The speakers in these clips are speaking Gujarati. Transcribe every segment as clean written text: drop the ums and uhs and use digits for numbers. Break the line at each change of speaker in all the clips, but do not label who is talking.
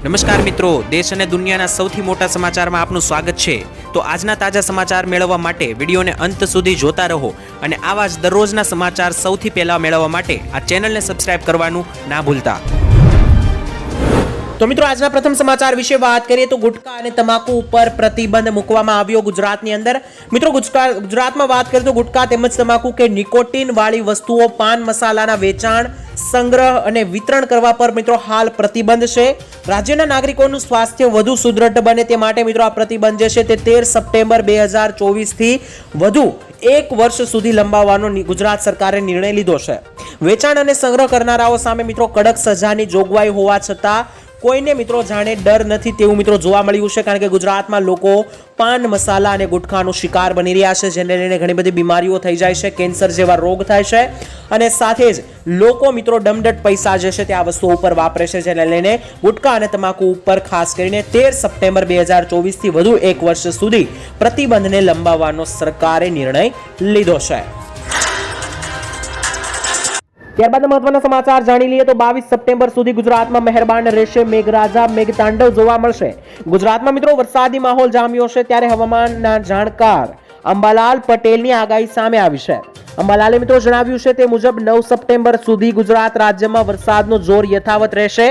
નમસ્કાર મિત્રો, દેશ અને દુનિયાના સૌથી મોટા સમાચારમાં આપનું સ્વાગત છે। તો આજના તાજા સમાચાર મેળવવા માટે વિડીયોને અંત સુધી જોતા રહો અને આવા જ દરરોજના સમાચાર સૌથી પહેલા મેળવવા માટે આ ચેનલને સબસ્ક્રાઇબ કરવાનું ના ભૂલતા। તો મિત્રો આજના પ્રથમ સમાચાર વિશે વાત કરીએ તો ગુટકા અને તમાકુ ઉપર પ્રતિબંધ મૂકવામાં આવ્યો ગુજરાતની અંદર। મિત્રો ગુજરાતમાં વાત કરીએ તો ગુટકા તેમજ તમાકુ કે નિકોટિન વાળી વસ્તુઓ પાન મસાલાના વેચાણ સંગ્રહ અને વિતરણ કરવા પર મિત્રો હાલ પ્રતિબંધ છે। રાજ્યના નાગરિકોનું સ્વાસ્થ્ય વધુ સુદૃઢ બને તે માટે મિત્રો આ પ્રતિબંધ જે છે તે 13 સપ્ટેમ્બર 2024 થી વધુ 1 વર્ષ સુધી લંબાવવાનો ગુજરાત સરકારે નિર્ણય લીધો છે। વેચાણ અને સંગ્રહ કરનારાઓ સામે મિત્રો કડક સજાની જોગવાઈ હોવા છતાં કોઈને મિત્રો જાણે ડર નથી તેવું મિત્રો જોવા મળ્યું છે, કારણ કે ગુજરાતમાં લોકો પાન મસાલા અને ગુટખાનો શિકાર બની રહ્યા છે, જેને લઈને ઘણી બધી બીમારીઓ થઈ જાય છે, કેન્સર જેવા રોગ થાય છે અને સાથે જ લોકો મિત્રો દમડટ પૈસા જે છે તે આ વસ્તુઓ ઉપર વાપરે છે, જેને લઈને ગુટકા અને તમાકુ ઉપર ખાસ કરીને 13 સપ્ટેમ્બર 2024 થી વધુ 1 વર્ષ સુધી પ્રતિબંધને લંબાવવાનો સરકારે નિર્ણય લીધો છે। ત્યારબાદ મહત્વના સમાચાર જાણી લઈએ તો 22 સપ્ટેમ્બર સુધી ગુજરાતમાં મહેરબાન રહેશે મેઘરાજા મેઘતાંડવ જોવા મળશે। ગુજરાતમાં મિત્રો વરસાદી માહોલ જામ્યો છે, ત્યારે હવામાનના જાણકાર અંબાલાલ પટેલની આગાહી સામે આવી છે। અંબાલાલે મિત્રો જણાવ્યું છે તે મુજબ 9 સપ્ટેમ્બર સુધી ગુજરાત રાજ્યમાં વરસાદનો જોર યથાવત રહેશે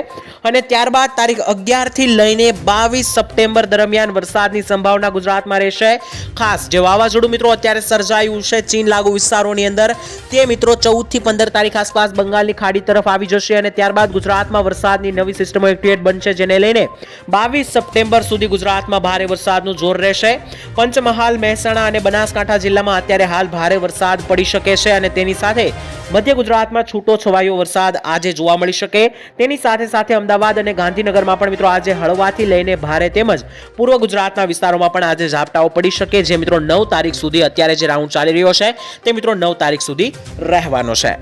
અને ત્યારબાદ તારીખ 11 થી લઈને 22 સપ્ટેમ્બર દરમિયાન વરસાદની સંભાવના ગુજરાતમાં રહેશે। ખાસ જે વાવાઝોડું મિત્રો અત્યારે સર્જાયું છે ચીન લાગુ વિસ્તારોની અંદર, તે મિત્રો 14 થી 15 તારીખ આસપાસ બંગાળની ખાડી તરફ આવી જશે અને ત્યારબાદ ગુજરાતમાં વરસાદની નવી સિસ્ટમો એક્ટિવેટ બનશે, જેને લઈને 22 સપ્ટેમ્બર સુધી ગુજરાતમાં ભારે વરસાદનું જોર રહેશે। પંચમહાલ, મહેસાણા અને બનાસકાંઠા જિલ્લામાં અત્યારે હાલ ભારે વરસાદ પડી શકે છે અને તેની સાથે મધ્ય ગુજરાતમાં છૂટો છવાયો વરસાદ આજે જોવા મળી શકે। તેની સાથે સાથે અમદાવાદ અને ગાંધીનગરમાં પણ મિત્રો આજે હળવાથી લઈને ભારે તેમજ પૂર્વ ગુજરાતના વિસ્તારોમાં પણ આજે ઝાપટાઓ પડી શકે, જે મિત્રો 9 તારીખ સુધી અત્યારે જે રાઉન્ડ ચાલી રહ્યો છે તે મિત્રો 9 તારીખ સુધી રહેવાનો છે।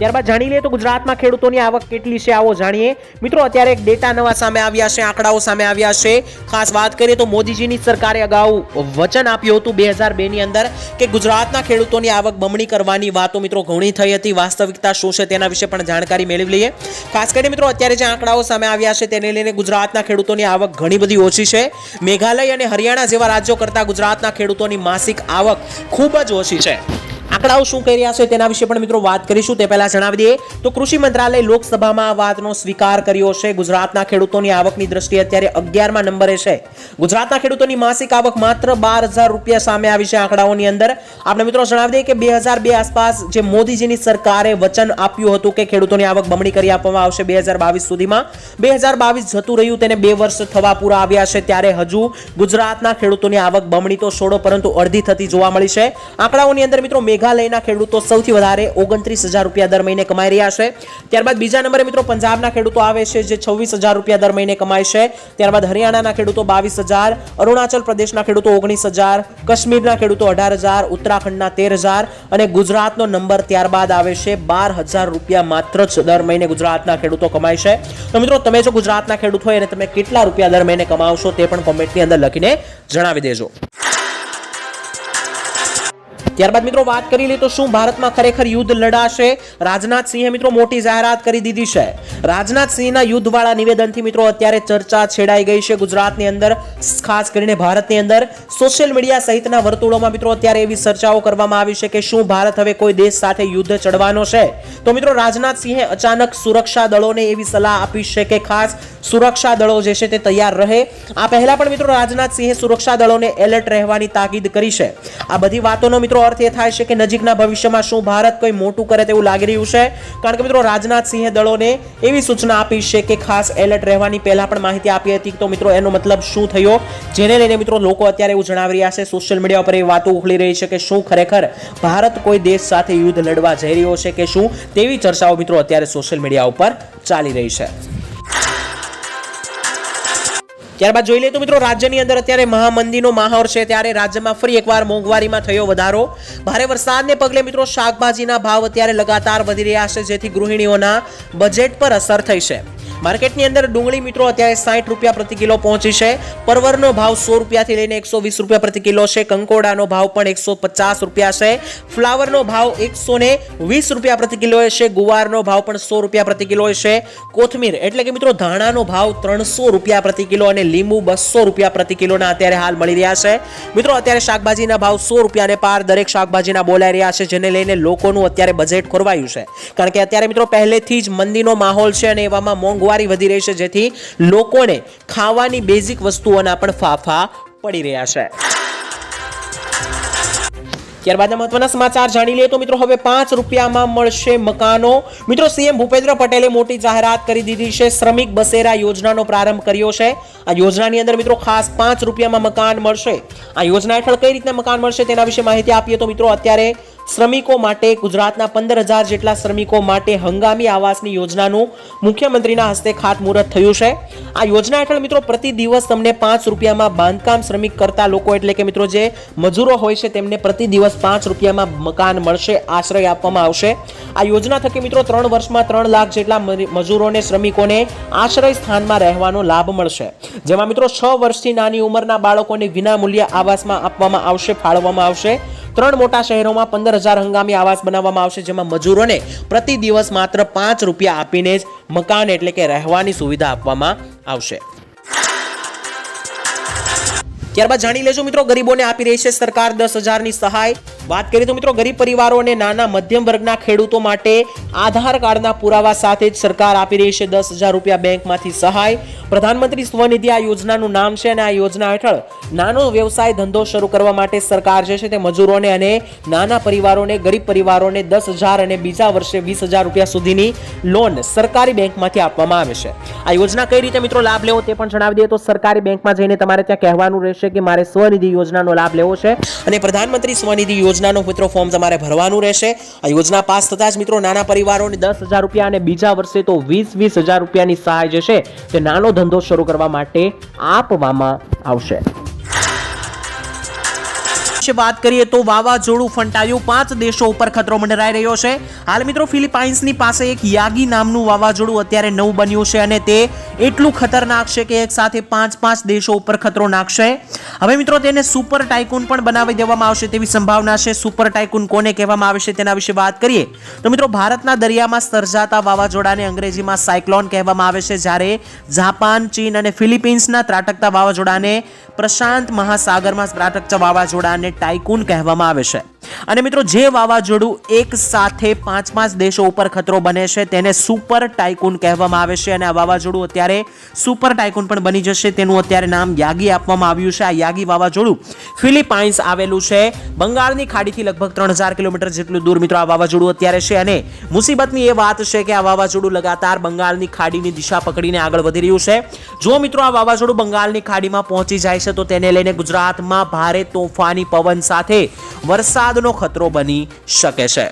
ત્યારબાદ જાણી લઈએ તો ગુજરાતમાં ખેડૂતોની આવક કેટલી છે, આવો જાણીએ। મિત્રો અત્યારે એક ડેટા નવા સામે આવ્યા છે, આંકડાઓ સામે આવ્યા છે। ખાસ વાત કરીએ તો મોદીજીની સરકારે અગાઉ વચન આપ્યું હતું 2002 ની અંદર કે ગુજરાતના ખેડૂતોની આવક બમણી કરવાની વાતો મિત્રો ઘણી થઈ હતી। વાસ્તવિકતા શું છે તેના વિશે પણ જાણકારી મેળવી લઈએ। ખાસ કરીને મિત્રો અત્યારે જે આંકડાઓ સામે આવ્યા છે તેને લઈને ગુજરાતના ખેડૂતોની આવક ઘણી બધી ઓછી છે। મેઘાલય અને હરિયાણા જેવા રાજ્યો કરતા ગુજરાતના ખેડૂતોની માસિક આવક ખૂબ જ ઓછી છે। આંકડાઓ શું કહી રહ્યા છે તેના વિશે પણ મિત્રો વાત કરીશું। તે પહેલા જણાવી દઈએ તો કૃષિ મંત્રાલય લોકસભામાં આ વાતનો સ્વીકાર કર્યો છે। ગુજરાતના ખેડૂતોની આવકની દ્રષ્ટિએ અત્યારે 11મા નંબરે છે। ગુજરાતના ખેડૂતોની માસિક આવક માત્ર 12,000 રૂપિયા સામે આવી છે આંકડાઓની અંદર। આપણે મિત્રો જણાવી દઈએ કે 2002 આસપાસ જે મોદીજીની સરકારે વચન આપ્યું હતું કે ખેડૂતોની આવક બમણી કરી આપવામાં આવશે 2022 સુધીમાં, 2022 જતું રહ્યું, તેને 2 વર્ષ થવા પૂરા આવ્યા છે, ત્યારે હજુ ગુજરાતના ખેડૂતોની આવક બમણી તો છોડો પરંતુ અડધી થતી જોવા મળી છે। આંકડાઓની અંદર મિત્રો મેઘાલયના ખેડૂતો સૌથી વધારે 29,000 રૂપિયા દર મહિને કમાઈ રહ્યા છે। ત્યારબાદ બીજા નંબરે મિત્રો પંજાબના ખેડૂતો આવે છે, જે 26,000 રૂપિયા દર મહિને કમાય છે। ત્યારબાદ હરિયાણાના ખેડૂતો 22,000, અરુણાચલ પ્રદેશના ખેડૂતો 19,000, કાશ્મીરના ખેડૂતો 18,000, ઉત્તરાખંડના 13,000 અને ગુજરાતનો નંબર ત્યારબાદ આવે છે 12,000 રૂપિયા માત્ર દર મહિને ગુજરાતના ખેડૂતો કમાય છે। તો મિત્રો તમે જો ગુજરાતના ખેડૂત હોય અને તમે કેટલા રૂપિયા દર મહિને કમાવશો તે પણ કોમેન્ટની અંદર લખીને જણાવી દેજો। ત્યારબાદ મિત્રો વાત કરી લઈએ તો શું ભારતમાં ખરેખર યુદ્ધ લડાશે? રાજનાથ સિંહે મિત્રો મોટી જાહેરાત કરી દીધી છે। રાજનાથ સિંહના યુદ્ધવાળા નિવેદનથી મિત્રો અત્યારે ચર્ચા છેડાઈ ગઈ છે ગુજરાતની અંદર, ખાસ કરીને ભારતની અંદર સોશિયલ મીડિયા સહિતના વર્તુળોમાં મિત્રો અત્યારે એવી ચર્ચાઓ કરવામાં આવી છે કે શું ભારત હવે કોઈ દેશ સાથે યુદ્ધ ચડવાનો છે? તો મિત્રો રાજનાથ સિંહે અચાનક સુરક્ષા દળોને એવી સલાહ આપી છે કે ખાસ સુરક્ષા દળો જે છે તે તૈયાર રહે। આ પહેલા પણ મિત્રો રાજનાથ સિંહે સુરક્ષા દળોને એલર્ટ રહેવાની તાકીદ કરી છે। આ બધી વાતોનો મિત્રો અર્થ એ થાય છે કે નજીકના ભવિષ્યમાં શું ભારત કોઈ મોટું કરે તેવું લાગી રહ્યું છે, કારણ કે મિત્રો રાજનાથ સિંહે દળોને એવી સૂચના આપી છે કે ખાસ એલર્ટ રહેવાની પહેલા પણ માહિતી આપી હતી। તો મિત્રો એનો મતલબ શું થયો, જેને લઈને મિત્રો લોકો અત્યારે એવું જણાવી રહ્યા છે, સોશિયલ મીડિયા પર એ વાતો ઉખડી રહી છે કે શું ખરેખર ભારત કોઈ દેશ સાથે યુદ્ધ લડવા જઈ રહ્યો છે કે શું, તેવી ચર્ચાઓ મિત્રો અત્યારે સોશિયલ મીડિયા ઉપર ચાલી રહી છે। ત્યારબાદ જોઈ લઈએ તો મિત્રો રાજ્યની અંદર અત્યારે મહામંદીનો માહોલ છે, ત્યારે રાજ્યમાં ફરી એકવાર મોંઘવારીમાં થયો વધારો। ભારે વરસાદને પગલે મિત્રો શાકભાજીના ભાવ અત્યારે લગાતાર વધી રહ્યા છે, જેથી ગૃહિણીઓના બજેટ પર અસર થઈ છે। માર્કેટની અંદર ડુંગળી મિત્રો અત્યારે 60 રૂપિયા પ્રતિ કિલો પહોંચી છે. પરવરનો ભાવ 100 રૂપિયાથી લઈને 120 રૂપિયા પ્રતિ કિલો છે. કંકોડાનો ભાવ પણ 150 રૂપિયા છે. ફ્લાવરનો ભાવ 120 રૂપિયા પ્રતિ કિલો છે. ગુવારનો ભાવ પણ 100 રૂપિયા પ્રતિ કિલો છે. કોથમીર એટલે કે મિત્રો ધાણાનો ભાવ 300 રૂપિયા પ્રતિ કિલો અને લીંબુ 200 રૂપિયા પ્રતિ કિલોના અત્યારે હાલ મળી રહ્યા છે. મિત્રો અત્યારે શાકભાજીના ભાવ 100 રૂપિયાને પાર દરેક શાકભાજીના બોલાઈ રહ્યા છે, જેને લઈને લોકોનું અત્યારે બજેટ ખોરવાયું છે. કારણ કે અત્યારે મિત્રો પહેલેથી જ મંદીનો માહોલ છે અને એવામાં મોંઘવારી વધી રહી છે, જેથી લોકોને ખાવાની બેઝિક વસ્તુઓના પણ ફાફા પડી રહ્યા છે. ત્યારબાદના મહત્વના સમાચાર જાણી લઈએ તો મિત્રો હવે 5 રૂપિયામાં મળશે મકાનો. મિત્રો સીએમ ભૂપેન્દ્ર પટેલે મોટી જાહેરાત કરી દીધી છે. શ્રમિક બસેરા યોજનાનો પ્રારંભ કર્યો છે. આ યોજનાની અંદર મિત્રો ખાસ 5 રૂપિયામાં મકાન મળશે. આ યોજના હેઠળ કઈ રીતના મકાન મળશે તેના વિશે માહિતી આપીએ તો મિત્રો અત્યારે શ્રમિકો માટે ગુજરાતના 15,000 જેટલા શ્રમિકો માટે હંગામી આવાસની યોજનાનું મુખ્યમંત્રીના હસ્તે ખાતમુહૂર્ત થયું છે. આ યોજના હેઠળ મિત્રો પ્રતિ દિવસ તમને 5 રૂપિયામાં બાંધકામ શ્રમિક કરતા લોકો એટલે કે મિત્રો જે મજૂરો હોય છે તેમને પ્રતિ દિવસ 5 રૂપિયામાં મકાન મળશે, આશ્રય આપવામાં આવશે. આ યોજના થકી મિત્રો 3 વર્ષમાં 3 લાખ જેટલા મજૂરોને શ્રમિકોને આશ્રય સ્થાનમાં રહેવાનો લાભ મળશે. જેમાં મિત્રો 6 વર્ષથી નાની ઉંમરના બાળકોને વિનામૂલ્ય આવાસમાં આપવામાં આવશે, ફાળવવામાં આવશે. 3 મોટા શહેરોમાં 15,000 હંગામી આવાસ બનાવવામાં આવશે, જેમાં મજૂરોને પ્રતિ દિવસ માત્ર 5 રૂપિયા આપીને જ મકાન એટલે કે રહેવાની સુવિધા આપવામાં આવશે. ત્યારબાદ જાણી લેજો મિત્રો ગરીબોને આપી રહી છે સરકાર 10,000ની સહાય. વાત કરીએ તો મિત્રો ગરીબ પરિવારો અને નાના મધ્યમ વર્ગના ખેડૂતો માટે આધાર કાર્ડના પુરાવા સાથે જ સરકાર આપી રહી છે 10,000 રૂપિયા બેંકમાંથી સહાય. પ્રધાનમંત્રી સ્વનિધિ આ યોજનાનું નામ છે અને આ યોજના હેઠળ નાનો વ્યવસાય ધંધો શરૂ કરવા માટે સરકાર જે છે તે મજૂરોને અને નાના પરિવારોને, ગરીબ પરિવારોને 10,000 અને બીજા વર્ષે 20,000 રૂપિયા સુધીની લોન સરકારી બેંકમાંથી આપવામાં આવે છે. આ યોજના કઈ રીતે મિત્રો લાભ લેવો તે પણ જણાવી દઈએ તો સરકારી બેંકમાં જઈને તમારે ત્યાં કહેવાનું રહેશે કે મારે સ્વનિધિ યોજનાનો લાભ લેવો છે અને પ્રધાનમંત્રી સ્વનિધિ યોજનાનો મિત્રો ફોર્મ તમારે ભરવાનું રહેશે. આ યોજના પાસ થતા જ મિત્રો નાના પરિવારોને 10,000 રૂપિયા અને બીજા વર્ષે તો 20,000 રૂપિયાની સહાય જે છે તે નાનો ધંધો શરૂ કરવા માટે આપવામાં આવશે. વાત કરીએ તો વાવાઝોડું ફંટાયું, 5 દેશો ઉપર ખતરો મંડરાઈ રહ્યો છે. હાલ મિત્રો ફિલિપાઇન્સની પાસે એક યાગી નામનું વાવાઝોડું અત્યારે નવું બન્યું છે અને તે એટલું ખતરનાક છે કે એક સાથે 5 દેશો ઉપર ખતરો નાખશે. હવે મિત્રો તેને સુપર ટાઇકૂન પણ બનાવી દેવામાં આવશે તેવી સંભાવના છે. સુપર ટાઇકૂન કોને કહેવામાં આવે છે તેના વિશે વાત કરીએ તો મિત્રો ભારતના દરિયામાં સર્જાતા વાવાઝોડાને અંગ્રેજીમાં સાયક્લોન કહેવામાં આવે છે, જ્યારે જાપાન, ચીન અને ફિલિપિન્સના ત્રાટકતા વાવાઝોડાને પ્રશાંત મહાસાગરમાં ત્રાટકતા વાવાઝોડાને ટાઇકૂન કહેવામાં આવે છે. અને મિત્રો જે વાવાઝોડું એક સાથે 5 દેશો ઉપર ખતરો બને છે તેને સુપર ટાઇકૂન કહેવામાં આવે છે અને આ વાવાઝોડું અત્યારે સુપર ટાઇકૂન પણ બની જશે. તેનું અત્યારે નામ યાગી આપવામાં આવ્યું છે. આ યાગી વાવાઝોડું ફિલિપાઇન્સ આવેલું છે બંગાળની ખાડીથી લગભગ 3,000 કિલોમીટર જેટલું દૂર મિત્રો આ વાવાઝોડું અત્યારે છે. અને મુસીબતની એ વાત છે કે આ વાવાઝોડું લગાતાર બંગાળની ખાડીની દિશા પકડીને આગળ વધી રહ્યું છે. જો મિત્રો આ વાવાઝોડું બંગાળની ખાડીમાં પહોંચી જાય છે તો તેને લઈને ગુજરાતમાં ભારે તોફાની પવન સાથે વરસાદનો ખતરો બની શકે છે.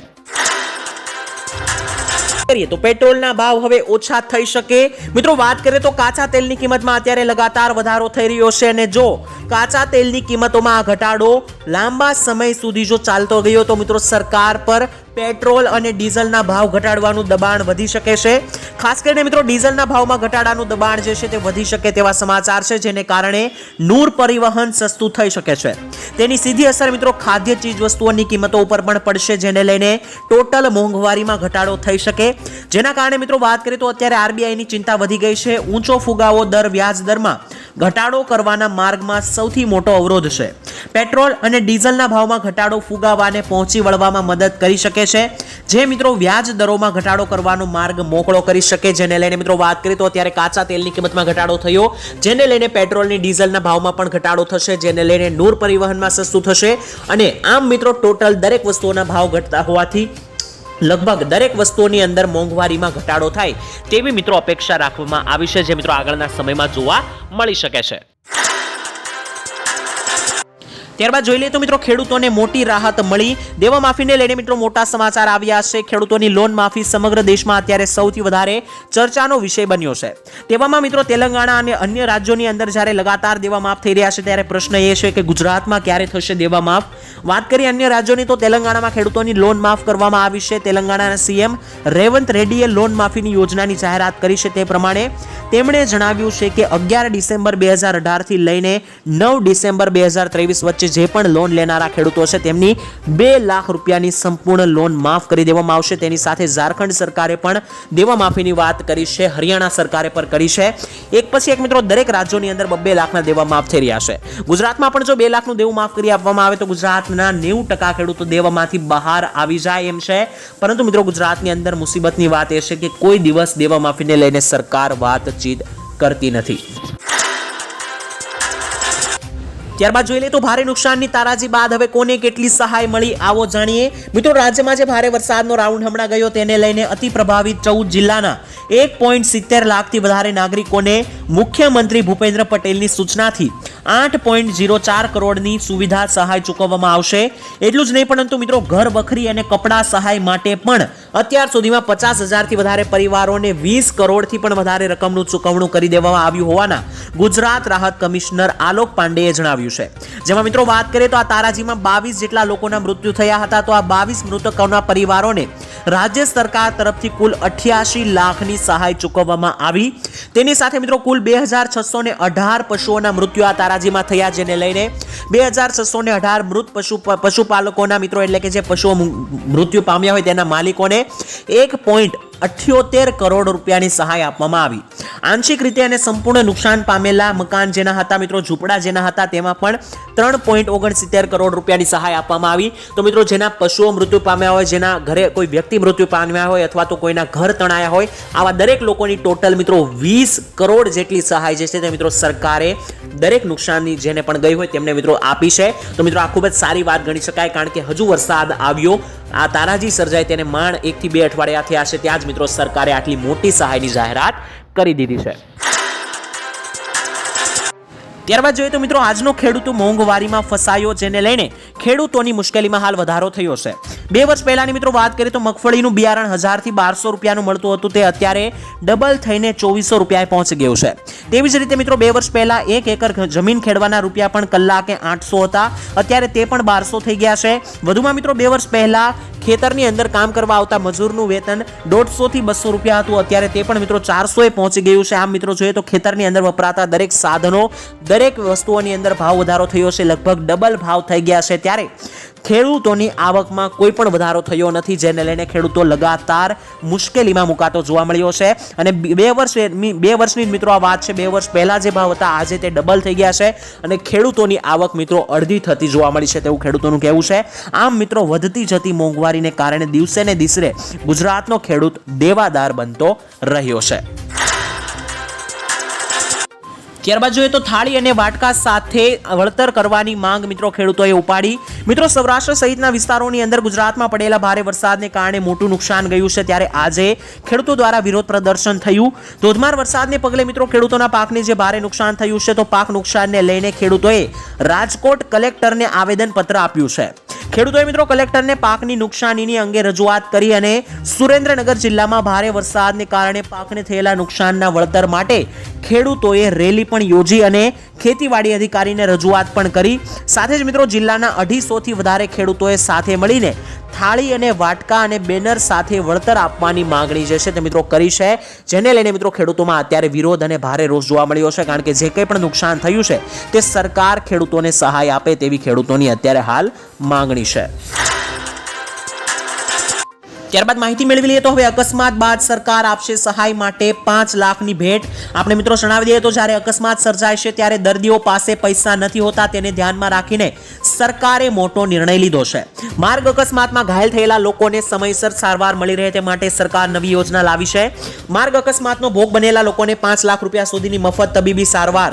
કરીએ તો પેટ્રોલના ભાવ હવે ઓછા થઈ શકે. મિત્રો વાત કરીએ તો કાચા તેલની કિંમતમાં અત્યારે લગાતાર વધારો થઈ રહ્યો છે અને જો કાચા તેલની કિંમતોમાં આ ઘટાડો લાંબા સમય સુધી જો ચાલતો ગયો તો મિત્રો સરકાર પર પેટ્રોલ અને ડીઝલના ભાવ ઘટાડવાનું દબાણ વધી શકે છે. ખાસ કરીને મિત્રો ડીઝલના ભાવમાં ઘટાડાનું દબાણ જે છે તે વધી શકે તેવા સમાચાર છે, જેને કારણે નૂર પરિવહન સસ્તું થઈ શકે છે. તેની સીધી અસર મિત્રો ખાદ્ય ચીજ વસ્તુઓની કિંમતો ઉપર પણ પડશે, જેને લઈને ટોટલ મોંઘવારીમાં ઘટાડો થઈ શકે. જેના કારણે મિત્રો વાત કરીએ તો અત્યારે આરબીઆઈની ચિંતા વધી ગઈ છે. ઊંચો ફુગાવો દર વ્યાજ દરમાં ઘટાડો કરવાના માર્ગમાં સૌથી મોટો અવરોધ છે. પેટ્રોલ અને ડીઝલના ભાવમાં ઘટાડો ફુગાવાને પહોંચી વળવામાં મદદ કરી શકે છે, જે મિત્રો વ્યાજ દરોમાં ઘટાડો કરવાનો માર્ગ મોકળો કરી શકે. જેને લઈને મિત્રો વાત કરીએ તો અત્યારે કાચા તેલની કિંમતમાં ઘટાડો થયો, જેને લઈને પેટ્રોલની ડીઝલના ભાવમાં પણ ઘટાડો થશે, જેને લઈને નૂર પરિવહનમાં સસ્તું થશે. અને આમ મિત્રો ટોટલ દરેક વસ્તુઓના ભાવ ઘટતા હોવાથી લગભગ દરેક વસ્તુઓની અંદર મોંઘવારીમાં ઘટાડો થાય તેવી મિત્રો અપેક્ષા રાખવામાં આવી છે, જે મિત્રો આગળના સમયમાં જોવા મળી શકે છે. ત્યારબાદ જોઈ લઈએ તો મિત્રો ખેડૂતોને મોટી રાહત મળી. દેવા માફીને લઈને મિત્રો મોટા સમાચાર આવ્યા છે. ખેડૂતોની લોન માફી સમગ્ર દેશમાં અત્યારે સૌથી વધારે ચર્ચાનો વિષય બન્યો છે. તેવામાં મિત્રો તેલંગાણા અને અન્ય રાજ્યોની અંદર જ્યારે લગાતાર દેવા માફ થઈ રહ્યા છે ત્યારે પ્રશ્ન એ છે કે ગુજરાતમાં ક્યારે થશે દેવા માફ. વાત કરીએ અન્ય રાજ્યોની તો તેલંગાણામાં ખેડૂતોની લોન માફ કરવામાં આવી છે. તેલંગાણાના સીએમ રેવંત રેડ્ડીએ લોન માફીની યોજનાની જાહેરાત કરી છે. તે પ્રમાણે તેમણે જણાવ્યું છે કે 11 ડિસેમ્બર 2018 થી લઈને 9 ડિસેમ્બર 2023 વચ્ચે જે પણ લોન લેનારા ખેડૂતો છે તેમની 2 લાખ રૂપિયાની સંપૂર્ણ લોન માફ કરી દેવામાં આવશે. તેની સાથે ઝારખંડ સરકારે પણ દેવા માફીની વાત કરી છે. હરિયાણા સરકારે પણ કરી છે. એક પછી એક મિત્રો દરેક રાજ્યોની અંદર 2 લાખના દેવા માફ થઈ રહ્યા છે. ગુજરાતમાં પણ જો 2 લાખનું દેવું માફ કરી આપવામાં આવે તો ગુજરાતના 90% ખેડૂતો દેવામાંથી બહાર આવી જાય એમ છે. પરંતુ મિત્રો ગુજરાતની અંદર મુસીબતની વાત એ છે કે કોઈ દિવસ દેવા માફીને લઈને સરકાર વાતચીત કરતી નથી. ત્યારબાદ જોઈ લઈએ તો ભારે નુકસાનની તારાજી બાદ હવે કોને કેટલી સહાય મળી આવો જાણીએ. મિત્રો રાજ્યમાં જે ભારે વરસાદનો રાઉન્ડ હમણાં ગયો તેને લઈને અતિ પ્રભાવિત 14 જિલ્લાના 1.70 લાખથી વધારે નાગરિકોને મુખ્યમંત્રી ભૂપેન્દ્ર પટેલની સૂચનાથી 8.04 કરોડની સુવિધા સહાય ચૂકવવામાં આવશે. એટલું જ નહીં પરંતુ મિત્રો ઘર વખરી અને કપડા સહાય માટે પણ અત્યાર સુધીમાં 50,000થી વધારે પરિવારોને 20 કરોડથી પણ વધારે રકમનું ચૂકવણું કરી દેવામાં આવ્યું હોવાના ગુજરાત રાહત કમિશનર આલોક પાંડેએ જણાવ્યું છે. જેમાં મિત્રો વાત કરીએ તો આ તારાજીમાં 22 જેટલા લોકોના મૃત્યુ થયા હતા. તો આ 22 મૃતકોના પરિવારોને રાજ્ય સરકાર તરફથી કુલ 88 લાખની સહાય ચૂકવવામાં આવી. તેની સાથે મિત્રો કુલ 2618 પશુઓના મૃત્યુ આ તારાજીમાં થયા, જેને લઈને 2618 મૃત પશુપાલકોના મિત્રો એટલે કે જે પશુઓ મૃત્યુ પામ્યા હોય તેના માલિકોને 1.78 કરોડ રૂપિયાની સહાય આપવામાં આવી. આંશિક રીતે અને સંપૂર્ણ નુકસાન પામેલા મકાન જેના હતા મિત્રો ઝૂંપડા જેના હતા તેમાં પણ 3.69 કરોડ રૂપિયાની સહાય આપવામાં આવી. તો મિત્રો જેના પશુઓ મૃત્યુ પામ્યા હોય, જેના ઘરે કોઈ વ્યક્તિ મૃત્યુ પામ્યા હોય અથવા તો કોઈના ઘર તણાયા હોય, આવા દરેક લોકોની ટોટલ મિત્રો 20 કરોડ જેટલી સહાય જે છે તે મિત્રો સરકારે દરેક નુકસાનની જેને પણ ગઈ હોય તેમને મિત્રો આપી છે. તો મિત્રો આ ખૂબ જ સારી વાત ગણી શકાય, કારણ કે હજુ વરસાદ આવ્યો, આ તારાજી સર્જાય તેને માંડ 1 થી 2 અઠવાડિયા થયા છે, ત્યાં જ મિત્રો સરકારે આટલી મોટી સહાયની જાહેરાત કરી દીધી છે. ત્યારબાદ જોઈએ તો મિત્રો આજનો ખેડૂતો મોંઘવારીમાં ફસાયો, જેને લઈને ખેડૂતોની મુશ્કેલીમાં હાલ વધારો થયો છે. 2 વર્ષ પહેલાની મિત્રો વાત કરીએ તો મગફળીનું બિયારણ 1000 થી 1200 રૂપિયાનું મળતું હતું, તે અત્યારે ડબલ થઈને 2400 રૂપિયાએ પહોંચી ગયું છે. તેવી જ રીતે મિત્રો 2 વર્ષ પહેલા 1 એકર જમીન ખેડવાના રૂપિયા પણ કલાકે 800 હતા, અત્યારે તે પણ 1200 થઈ ગયા છે. વધુમાં મિત્રો 2 વર્ષ પહેલા ખેતરની અંદર કામ કરવા આવતા મજૂરનું વેતન 150 થી 200 રૂપિયા હતું, અત્યારે તે પણ મિત્રો 400 એ પહોંચી ગયું છે. આમ મિત્રો જોઈએ તો ખેતરની અંદર વપરાતા દરેક સાધનો, દરેક વસ્તુઓની અંદર ભાવ વધારો થયો છે, લગભગ ડબલ ભાવ થઈ ગયા છે. ત્યારે ખેડૂતોની આવકમાં કોઈ પણ વધારો થયો નથી, જેને લઈને ખેડૂતો લગાતાર મુશ્કેલીમાં મુકાતો જોવા મળ્યો છે. અને 2 વર્ષની મિત્રો આ વાત છે. 2 વર્ષ પહેલા જે ભાવ હતા આજે તે ડબલ થઈ ગયા છે અને ખેડૂતોની આવક મિત્રો અડધી થતી જોવા મળી છે તેવું ખેડૂતોનું કહેવું છે. આમ મિત્રો વધતી જતી મોંઘવારીને કારણે દિવસે ને દિવસે ગુજરાતનો ખેડૂત દેવાદાર બનતો રહ્યો છે. ત્યારબાદ જોઈએ તો થાળી અને વાટકા સાથે વળતર કરવાની માંગ મિત્રો ખેડૂતોએ ઉપાડી. મિત્રો સૌરાષ્ટ્ર સહિતના વિસ્તારોની અંદર ગુજરાતમાં પડેલા ભારે વરસાદને કારણે મોટું નુકસાન ગયું છે, ત્યારે આજે ખેડૂતો દ્વારા વિરોધ પ્રદર્શન થયું. ધોધમાર વરસાદને પગલે મિત્રો ખેડૂતોના પાકને જે ભારે નુકસાન થયું છે, તો પાક નુકસાનને લઈને ખેડૂતોએ રાજકોટ કલેક્ટરને આવેદનપત્ર આપ્યું છે. ખેડૂતોએ મિત્રો કલેક્ટરને પાકની નુકસાનીની અંગે રજૂઆત કરી અને સુરેન્દ્રનગર જિલ્લામાં ભારે વરસાદને કારણે પાકને થયેલા નુકસાનના વળતર માટે ખેડૂતોએ રેલી પણ યોજી અને ખેતીવાડી અધિકારીને રજૂઆત પણ કરી. સાથે જ મિત્રો જિલ્લાના 250 થી વધારે ખેડૂતોએ સાથે મળીને થાળી અને વાટકા અને બેનર સાથે વળતર આપવાની માંગણી જે છે તે મિત્રો કરી છે, જેને લઈને મિત્રો ખેડૂતોમાં અત્યારે વિરોધ અને ભારે રોષ જોવા મળ્યો છે, કારણ કે જે કંઈ પણ નુકસાન થયું છે તે સરકાર ખેડૂતોને સહાય આપે તેવી ખેડૂતોની અત્યારે હાલ માંગણી છે. ત્યારબાદ માહિતી મેળવી લઈએ તો હવે અકસ્માત બાદ સરકાર આપશે સહાય માટે 5 લાખની ભેટ. આપણે મિત્રો જણાવી દઈએ તો જ્યારે અકસ્માત સર્જાય છે ત્યારે દર્દીઓ પાસે પૈસા નથી હોતા, તેને ધ્યાનમાં રાખીને સરકારે મોટો નિર્ણય લીધો છે. માર્ગ અકસ્માતમાં ઘાયલ થયેલા લોકોને સમયસર સારવાર મળી રહે તે માટે સરકાર નવી યોજના લાવી છે. માર્ગ અકસ્માતનો ભોગ બનેલા લોકોને 5 લાખ રૂપિયા સુધીની મફત તબીબી સારવાર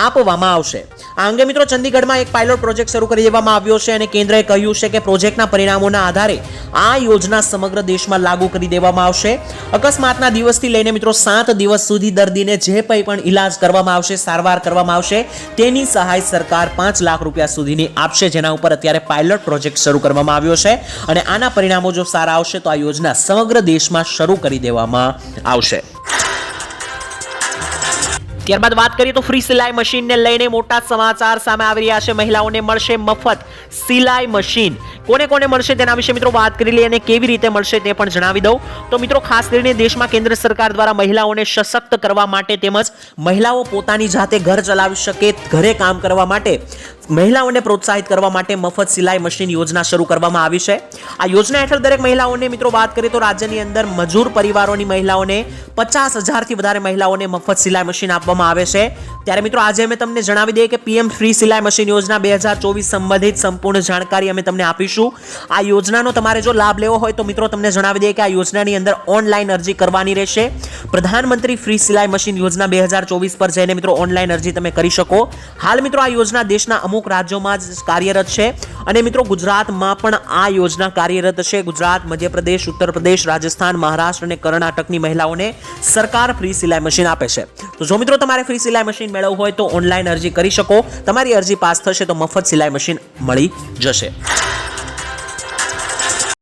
આપવામાં આવશે. આ અંગે મિત્રો ચંદીગઢમાં એક પાયલોટ પ્રોજેક્ટ શરૂ કરી દેવામાં આવ્યો છે અને કેન્દ્રએ કહ્યું છે કે પ્રોજેક્ટના પરિણામોના આધારે આ યોજના સમગ્ર દેશમાં લાગુ કરી દેવામાં આવશે. અકસ્માતના દિવસથી લઈને મિત્રો 7 દિવસ સુધી દર્દીને જે કંઈ પણ ઈલાજ કરવામાં આવશે, સારવાર કરવામાં આવશે, તેની સહાય સરકાર 5 લાખ રૂપિયા સુધીની આપશે, જેના ઉપર અત્યારે પાયલોટ પ્રોજેક્ટ શરૂ કરવામાં આવ્યો છે અને આના પરિણામો જો સારા આવશે તો આ યોજના સમગ્ર દેશમાં શરૂ કરી દેવામાં આવશે. ત્યારબાદ વાત કરીએ તો ફ્રી સિલાઈ મશીનને લઈને મોટા સમાચાર સામે આવી રહ્યા છે. મહિલાઓને મળશે મફત સિલાઈ મશીન. કોને કોને મળશે તેના વિશે મિત્રો વાત કરી લઈએ અને કેવી રીતે મળશે તે પણ જણાવી દઉં. તો મિત્રો ખાસ કરીને દેશમાં કેન્દ્ર સરકાર દ્વારા મહિલાઓને સશક્ત કરવા માટે તેમજ મહિલાઓ પોતાની જાતે ઘર ચલાવી શકે, ઘરે કામ કરવા માટે મહિલાઓને પ્રોત્સાહિત કરવા માટે મફત સિલાઈ મશીન યોજના શરૂ કરવામાં આવી છે. આ યોજના હેઠળ દરેક મહિલાઓને મિત્રો વાત કરીએ તો રાજ્યની અંદર મજૂર પરિવારોની મહિલાઓને 50,000 થી વધારે મહિલાઓને મફત સિલાઈ મશીન આપવામાં આવે છે. ત્યારે મિત્રો આજે અમે તમને જણાવી દઈએ કે પીએમ ફ્રી સિલાઈ મશીન યોજના 2024 સંબંધિત સંપૂર્ણ જાણકારી અમે તમને આપીશું. આ યોજનાનો તમારે જો લાભ લેવો હોય તો મિત્રો તમને જણાવી દઈએ કે આ યોજનાની અંદર ઓનલાઈન અરજી કરવાની રહેશે. પ્રધાનમંત્રી ફ્રી સિલાઈ મશીન યોજના 2024 પર જઈને મિત્રો ઓનલાઈન અરજી તમે કરી શકો. હાલ મિત્રો આ યોજના દેશના અમુક રાજ્યોમાં જ કાર્યરત છે અને મિત્રો ગુજરાતમાં પણ આ યોજના કાર્યરત છે. ગુજરાત, મધ્યપ્રદેશ, ઉત્તર પ્રદેશ, રાજસ્થાન, મહારાષ્ટ્ર અને કર્ણાટકની મહિલાઓને સરકાર ફ્રી સિલાઈ મશીન આપે છે. તો જો મિત્રો તમારે ફ્રી સિલાઈ મશીન મેળવવું હોય તો ઓનલાઈન અરજી કરી શકો. તમારી અરજી પાસ થશે તો મફત સિલાઈ મશીન મળી જશે.